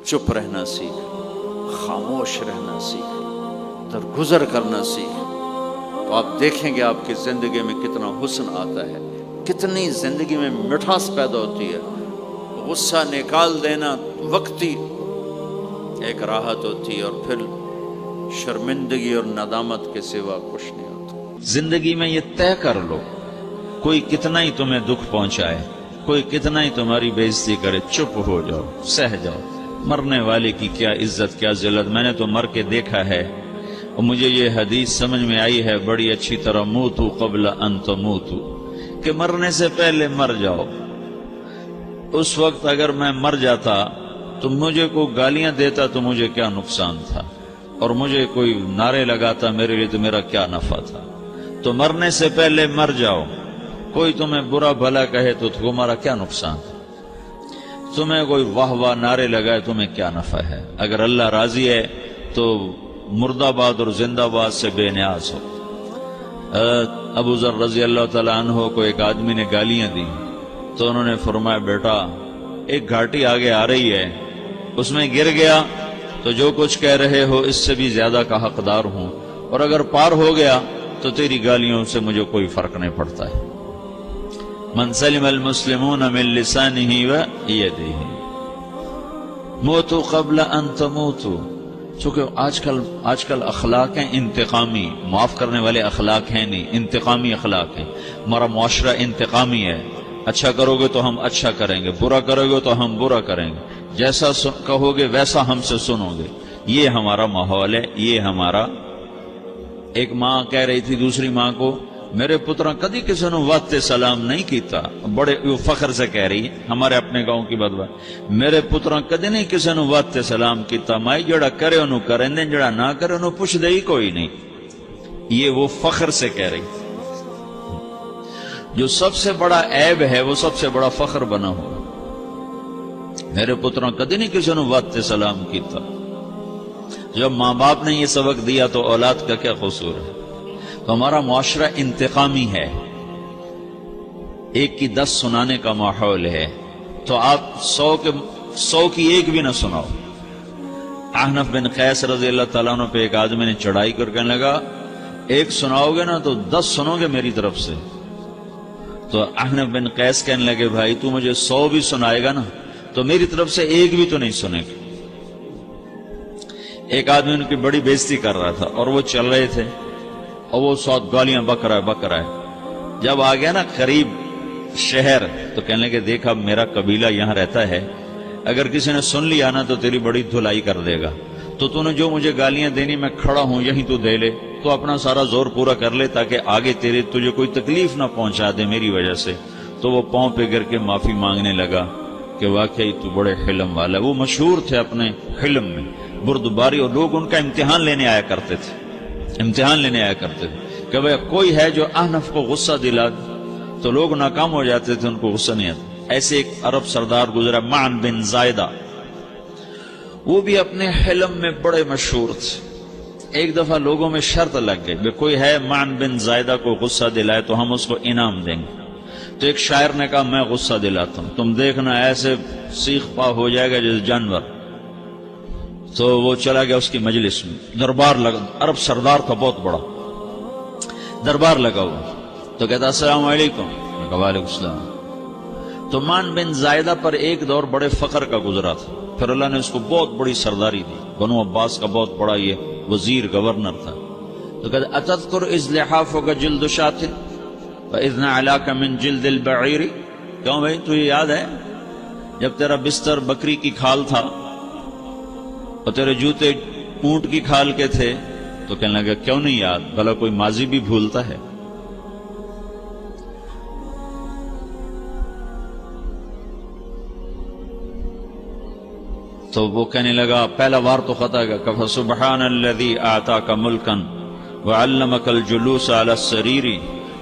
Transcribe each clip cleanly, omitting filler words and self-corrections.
چپ رہنا سیکھ، خاموش رہنا سیکھ، درگزر کرنا سیکھ، تو آپ دیکھیں گے آپ کی زندگی میں کتنا حسن آتا ہے، کتنی زندگی میں مٹھاس پیدا ہوتی ہے۔ غصہ نکال دینا وقتی ایک راحت ہوتی ہے، اور پھر شرمندگی اور ندامت کے سوا کچھ نہیں ہوتا۔ زندگی میں یہ طے کر لو، کوئی کتنا ہی تمہیں دکھ پہنچائے، کوئی کتنا ہی تمہاری بےعزتی کرے، چپ ہو جاؤ، سہ جاؤ۔ مرنے والے کی کیا عزت، کیا ذلت، میں نے تو مر کے دیکھا ہے، اور مجھے یہ حدیث سمجھ میں آئی ہے بڑی اچھی طرح، موتو قبل ان تموتو، کہ مرنے سے پہلے مر جاؤ۔ اس وقت اگر میں مر جاتا تو مجھے کوئی گالیاں دیتا تو مجھے کیا نقصان تھا، اور مجھے کوئی نعرے لگاتا میرے لیے تو میرا کیا نفع تھا۔ تو مرنے سے پہلے مر جاؤ۔ کوئی تمہیں برا بھلا کہے تو تمہارا کیا نقصان، تمہیں کوئی واہ واہ نعرے لگائے تمہیں کیا نفع ہے۔ اگر اللہ راضی ہے تو مردہ باد اور زندہ باد سے بے نیاز ہو۔ ابو ذر رضی اللہ تعالیٰ عنہ کو ایک آدمی نے گالیاں دی تو انہوں نے فرمایا، بیٹا ایک گھاٹی آگے آ رہی ہے، اس میں گر گیا تو جو کچھ کہہ رہے ہو اس سے بھی زیادہ کا حقدار ہوں، اور اگر پار ہو گیا تو تیری گالیوں سے مجھے کوئی فرق نہیں پڑتا ہے۔ من سلم المسلمون من لسانہ و یدہ موتوا قبل ان تموتوا۔ چونکہ آج کل اخلاق ہیں انتقامی، معاف کرنے والے اخلاق ہیں نہیں، انتقامی اخلاق ہیں۔ ہمارا معاشرہ انتقامی ہے، اچھا کرو گے تو ہم اچھا کریں گے، برا کرو گے تو ہم برا کریں گے، جیسا کہو گے ویسا ہم سے سنو گے۔ یہ ہمارا ماحول ہے، یہ ہمارا۔ ایک ماں کہہ رہی تھی دوسری ماں کو، میرے پترا کدی کسی نے واسطے سلام نہیں کیتا، بڑے فخر سے کہہ رہی ہے، ہمارے اپنے گاؤں کی بدوا، میرے پترا کدی نہیں کسی نے واسطے سلام کیتا، مائی جڑا کرے انہوں کریں دیں، جڑا نہ کرے انہوں پوچھ دے ہی کوئی نہیں۔ یہ وہ فخر سے کہہ رہی۔ جو سب سے بڑا عیب ہے وہ سب سے بڑا فخر بنا ہو۔ میرے پترا کدی نہیں کسی نے واسطے سلام کیتا۔ جب ماں باپ نے یہ سبق دیا تو اولاد کا کیا قصور ہے؟ تو ہمارا معاشرہ انتقامی ہے، ایک کی 10 سنانے کا ماحول ہے، تو آپ 100 کی ایک بھی نہ سناؤ۔ احنف بن قیس رضی اللہ تعالیٰ عنہ پہ ایک آدمی نے چڑھائی کر کہنے لگا، ایک سناؤ گے نا تو 10 سنو گے میری طرف سے۔ تو احنف بن قیس کہنے لگے، بھائی تو مجھے 100 بھی سنائے گا نا تو میری طرف سے ایک بھی تو نہیں سنے گا۔ ایک آدمی ان کی بڑی بےزتی کر رہا تھا اور وہ چل رہے تھے، اور وہ 100 گالیاں بک رہا ہے۔ جب آ گیا نا قریب شہر تو کہنے لگے، دیکھا میرا قبیلہ یہاں رہتا ہے، اگر کسی نے سن لیا نا تو تیری بڑی دھلائی کر دے گا، تو نے جو مجھے گالیاں دینی میں کھڑا ہوں یہیں تو دے لے، تو اپنا سارا زور پورا کر لے تاکہ آگے تجھے کوئی تکلیف نہ پہنچا دے میری وجہ سے۔ تو وہ پاؤں پہ گر کے معافی مانگنے لگا کہ واقعی تو بڑے حلم والا۔ وہ مشہور تھے اپنے حلم میں، بردباری، اور لوگ ان کا امتحان لینے آیا کرتے تھے کہ بھئی کوئی ہے جو احنف کو غصہ دلا تو لوگ ناکام ہو جاتے تھے، ان کو غصہ نہیں آتا۔ ایسے ایک عرب سردار گزرا معن بن زائدہ، وہ بھی اپنے حلم میں بڑے مشہور تھے۔ ایک دفعہ لوگوں میں شرط لگ گئی کہ کوئی ہے معن بن زائدہ کو غصہ دلائے تو ہم اس کو انعام دیں گے۔ تو ایک شاعر نے کہا، میں غصہ دلاتا ہوں، تم دیکھنا ایسے سیخ پا ہو جائے گا جیسے جانور۔ تو وہ چلا گیا اس کی مجلس میں، دربار لگا، عرب سردار تھا بہت بڑا، دربار لگا ہوا، تو کہتا السلام علیکم، وعلیکم السلام۔ تو معن بن زائدہ پر ایک دور بڑے فقر کا گزرا تھا، پھر اللہ نے اس کو بہت بڑی سرداری دی، بنو عباس کا بہت بڑا یہ وزیر گورنر تھا۔ تو کہتا اتذکر اذ لحافک جلد شاۃ فاذ نعلاک من جلد البعیر، کیوں بھائی تو یہ یاد ہے جب تیرا بستر بکری کی کھال تھا اور تیرے جوتے اونٹ کی کھال کے تھے؟ تو کہنے لگا کیوں نہیں یاد، بھلا کوئی ماضی بھی بھولتا ہے؟ تو وہ کہنے لگا پہلا وار تو خطا گا، کہ سبحان الذی اعطاک ملکا وعلمک الجلوس علی السریر،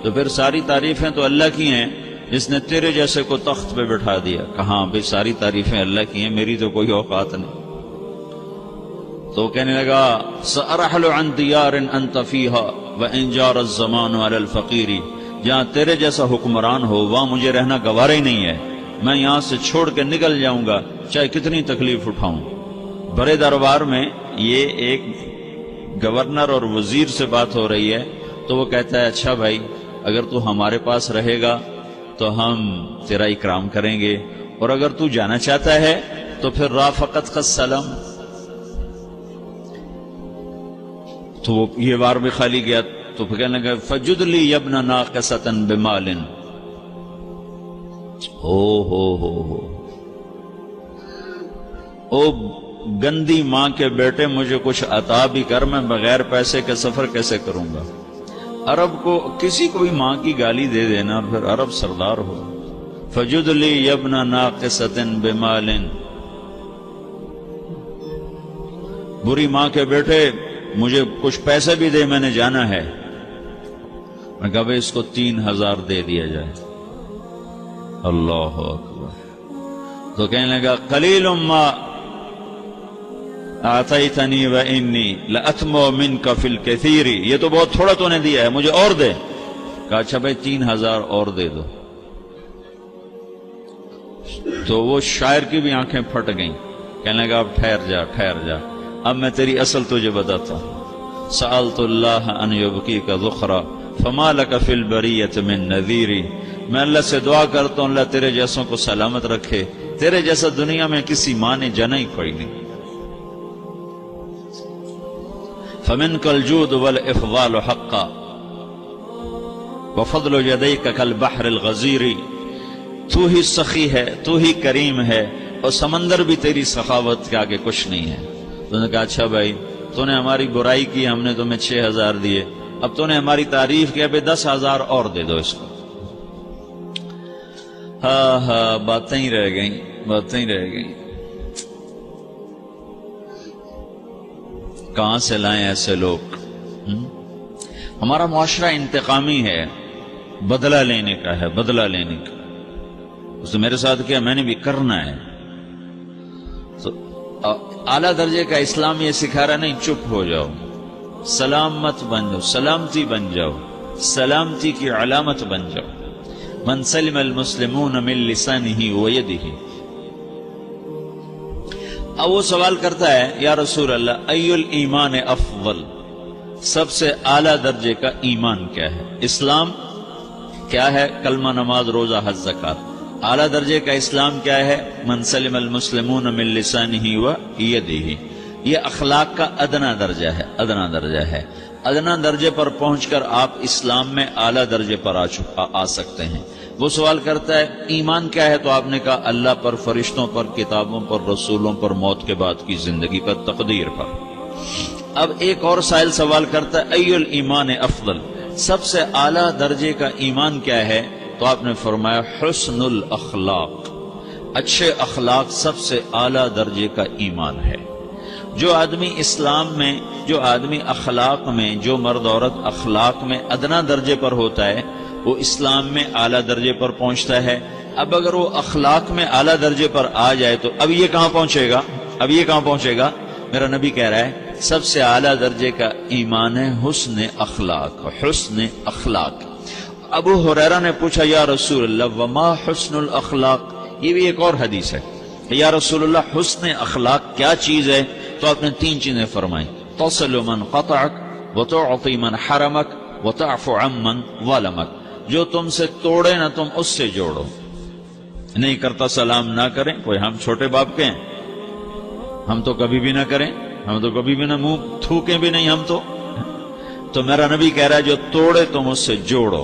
تو پھر ساری تعریفیں تو اللہ کی ہیں جس نے تیرے جیسے کو تخت پہ بٹھا دیا۔ کہاں بھئی ساری تعریفیں اللہ کی ہیں، میری تو کوئی اوقات نہیں۔ تو کہنے لگا سأرحل عن دیار انت فیہا وان جار الزمان علی الفقیر، جہاں تیرے جیسا حکمران ہو وہاں مجھے رہنا گوارا ہی نہیں ہے، میں یہاں سے چھوڑ کے نکل جاؤں گا چاہے کتنی تکلیف اٹھاؤں۔ بڑے دربار میں یہ ایک گورنر اور وزیر سے بات ہو رہی ہے، تو وہ کہتا ہے اچھا بھائی اگر تو ہمارے پاس رہے گا تو ہم تیرا اکرام کریں گے، اور اگر تو جانا چاہتا ہے تو پھر رافقت کا سلام۔ تو وہ یہ بار بھی خالی گیا تو پھر کہنے لگا فجد لی ابن ناقصۃ بمال۔ او گندی ماں کے بیٹے مجھے کچھ عطا بھی کر، میں بغیر پیسے کے سفر کیسے کروں گا؟ عرب کو کسی کو بھی ماں کی گالی دے دینا اور پھر عرب سردار ہو۔ فجد لی ابن ناقصۃ بمال، بری ماں کے بیٹے مجھے کچھ پیسے بھی دے، میں نے جانا ہے۔ میں کہا بھائی اس کو 3000 دے دیا جائے۔ اللہ اکبر۔ تو کہنے لگا قلیل ما اعطیتنی وانی لاتمع منک فی الکثیر، یہ تو بہت تھوڑا تو نے دیا ہے، مجھے اور دے۔ کہا اچھا بھائی 3000 اور دے دو۔ تو وہ شاعر کی بھی آنکھیں پھٹ گئیں، کہنے لگا اب ٹھہر جا ٹھہر جا، اب میں تیری اصل تجھے بتاتا ہوں۔ سألت اللہ ان یبقیک ذخرا فما لک فی البریۃ من نذیر، میں اللہ سے دعا کرتا ہوں اللہ تیرے جیسوں کو سلامت رکھے، تیرے جیسا دنیا میں کسی ماں نے جنا ہی کوئی نہیں۔ فمنک الجود والافضال حقا وفضل یدیک کالبحر الغزیر، تو ہی سخی ہے، تو ہی کریم ہے، اور سمندر بھی تیری سخاوت کے آگے کچھ نہیں ہے۔ تو نے کہا اچھا بھائی تو نے ہماری برائی کی، ہم نے تمہیں 6000 دیے، اب تو نے ہماری تعریف کی، اب 10,000 اور دے دو اس کو۔ ہاں باتیں ہی رہ گئیں، باتیں ہی رہ گئیں۔ کہاں سے لائیں ایسے لوگ؟ ہمارا معاشرہ انتقامی ہے، بدلہ لینے کا ہے، بدلہ لینے کا۔ اس نے میرے ساتھ کیا، میں نے بھی کرنا ہے۔ تو اعلیٰ درجے کا اسلام یہ سکھا رہا نہیں چپ ہو جاؤ، سلامت بن جاؤ، سلامتی بن جاؤ، سلامتی کی علامت بن جاؤ۔ من سلم المسلمون من لسانہ ویدہ۔ اب وہ سوال کرتا ہے یا رسول اللہ ای الایمان افضل، سب سے اعلیٰ درجے کا ایمان کیا ہے؟ اسلام کیا ہے؟ کلمہ، نماز، روزہ، حج، زکات۔ اعلیٰ درجے کا اسلام کیا ہے؟ من سلم المسلمون من لسانہ ویدہ۔ یہ اخلاق کا ادنا درجہ ہے، ادنا درجہ ہے۔ ادنا درجے پر پہنچ کر آپ اسلام میں اعلیٰ درجے پر آ سکتے ہیں۔ وہ سوال کرتا ہے ایمان کیا ہے؟ تو آپ نے کہا اللہ پر، فرشتوں پر، کتابوں پر، رسولوں پر، موت کے بعد کی زندگی پر، تقدیر پر۔ اب ایک اور سائل سوال کرتا ہے ای الایمان افضل، سب سے اعلیٰ درجے کا ایمان کیا ہے؟ تو آپ نے فرمایا حسن الاخلاق، اچھے اخلاق سب سے اعلیٰ درجے کا ایمان ہے۔ جو آدمی اسلام میں، جو آدمی اخلاق میں، جو مرد عورت اخلاق میں ادنا درجے پر ہوتا ہے وہ اسلام میں اعلیٰ درجے پر پہنچتا ہے۔ اب اگر وہ اخلاق میں اعلیٰ درجے پر آ جائے تو اب یہ کہاں پہنچے گا؟ اب یہ کہاں پہنچے گا؟ میرا نبی کہہ رہا ہے سب سے اعلیٰ درجے کا ایمان ہے حسن اخلاق، حسن اخلاق۔ ابو ہریرہ نے پوچھا یا رسول اللہ وما حسن الاخلاق، یہ بھی ایک اور حدیث ہے، یا رسول اللہ حسن اخلاق کیا چیز ہے؟ تو آپ نے 3 چیزیں فرمائیں، تصل من قطعک وتعطی من حرمک وتعفو عمن ظلمک، جو تم سے توڑے نہ تم اس سے جوڑو۔ نہیں کرتا سلام نہ کریں، کوئی ہم چھوٹے باپ کے ہیں، ہم تو کبھی بھی نہ کریں، ہم تو کبھی بھی نہ منہ تھوکیں بھی نہیں ہم تو میرا نبی کہہ رہا ہے جو توڑے تم اس سے جوڑو،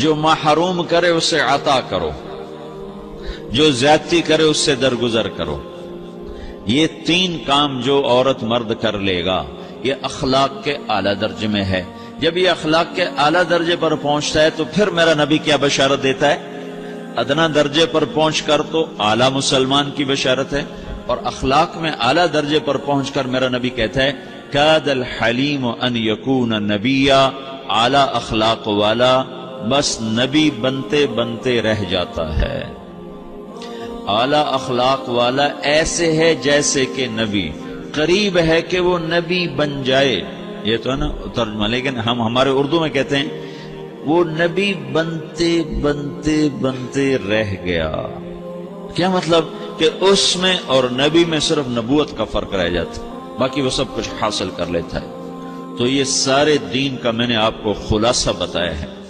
جو محروم کرے اس سے عطا کرو، جو زیادتی کرے اس سے درگزر کرو۔ یہ 3 کام جو عورت مرد کر لے گا یہ اخلاق کے اعلیٰ درجے میں ہے۔ جب یہ اخلاق کے اعلیٰ درجے پر پہنچتا ہے تو پھر میرا نبی کیا بشارت دیتا ہے؟ ادنا درجے پر پہنچ کر تو اعلیٰ مسلمان کی بشارت ہے، اور اخلاق میں اعلیٰ درجے پر پہنچ کر میرا نبی کہتا ہے کاد الحلیم ان یکون نبیا، اعلیٰ اخلاق والا بس نبی بنتے بنتے رہ جاتا ہے۔ اعلیٰ اخلاق والا ایسے ہے جیسے کہ نبی، قریب ہے کہ وہ نبی بن جائے، یہ تو ہے نا ترجمہ، لیکن ہم ہمارے اردو میں کہتے ہیں وہ نبی بنتے بنتے بنتے رہ گیا۔ کیا مطلب؟ کہ اس میں اور نبی میں صرف نبوت کا فرق رہ جاتا، باقی وہ سب کچھ حاصل کر لیتا ہے۔ تو یہ سارے دین کا میں نے آپ کو خلاصہ بتایا ہے۔